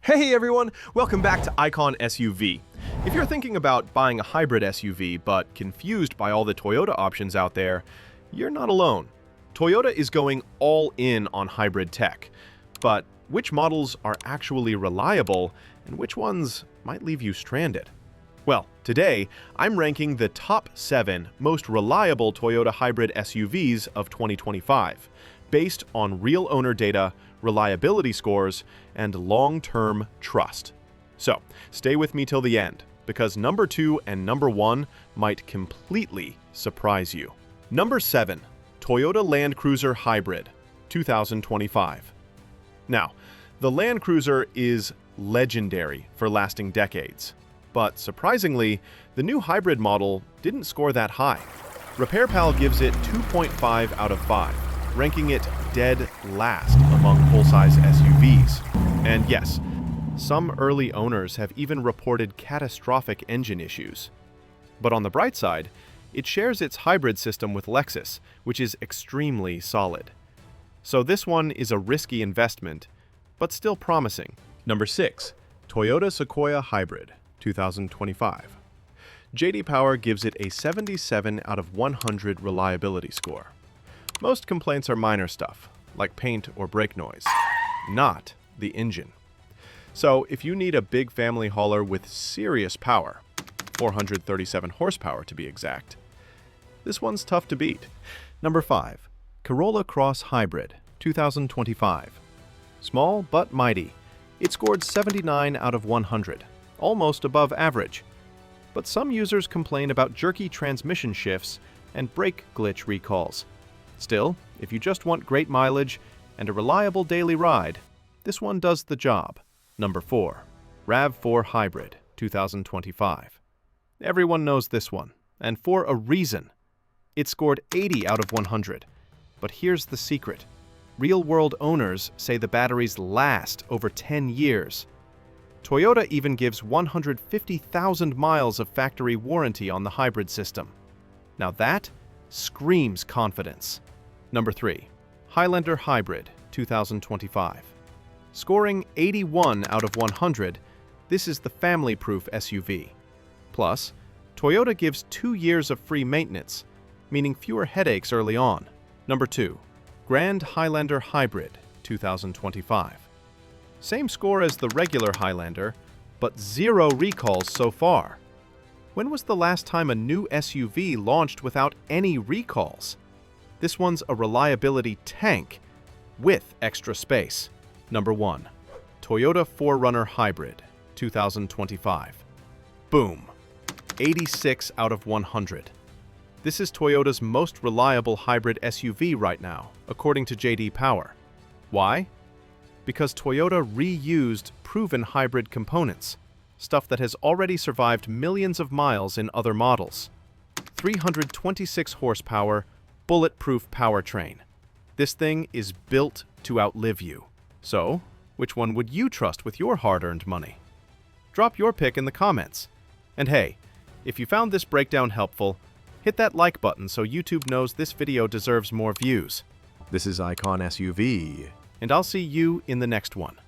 Hey everyone, welcome back to Icon SUV. If you're thinking about buying a hybrid SUV but confused by all the Toyota options out there, you're not alone. Toyota is going all in on hybrid tech. But which models are actually reliable and which ones might leave you stranded? Well, today I'm ranking the top 7 most reliable Toyota hybrid SUVs of 2025, based on real owner data, reliability scores, and long-term trust. So, stay with me till the end, because number 2 and number 1 might completely surprise you. Number 7, Toyota Land Cruiser Hybrid, 2025. Now, the Land Cruiser is legendary for lasting decades, but surprisingly, the new hybrid model didn't score that high. RepairPal gives it 2.5 out of 5, ranking it dead last among full-size SUVs. And yes, some early owners have even reported catastrophic engine issues. But on the bright side, it shares its hybrid system with Lexus, which is extremely solid. So this one is a risky investment, but still promising. Number 6, Toyota Sequoia Hybrid, 2025. J.D. Power gives it a 77 out of 100 reliability score. Most complaints are minor stuff, like paint or brake noise, not the engine. So if you need a big family hauler with serious power, 437 horsepower to be exact, this one's tough to beat. Number 5, Corolla Cross Hybrid, 2025. Small but mighty, it scored 79 out of 100, almost above average. But some users complain about jerky transmission shifts and brake glitch recalls. Still, if you just want great mileage and a reliable daily ride, this one does the job. Number 4, RAV4 Hybrid, 2025. Everyone knows this one, and for a reason. It scored 80 out of 100. But here's the secret. Real-world owners say the batteries last over 10 years. Toyota even gives 150,000 miles of factory warranty on the hybrid system. Now that screams confidence. Number 3, Highlander Hybrid, 2025. Scoring 81 out of 100, this is the family-proof SUV. Plus, Toyota gives 2 years of free maintenance, meaning fewer headaches early on. Number 2, Grand Highlander Hybrid, 2025. Same score as the regular Highlander, but 0 recalls so far. When was the last time a new SUV launched without any recalls? This one's a reliability tank with extra space. Number 1, Toyota 4Runner Hybrid, 2025. Boom! 86 out of 100. This is Toyota's most reliable hybrid SUV right now, according to J.D. Power. Why? Because Toyota reused proven hybrid components, stuff that has already survived millions of miles in other models. 326 horsepower, bulletproof powertrain. This thing is built to outlive you. So, which one would you trust with your hard-earned money? Drop your pick in the comments. And hey, if you found this breakdown helpful, hit that like button so YouTube knows this video deserves more views. This is Icon SUV, and I'll see you in the next one.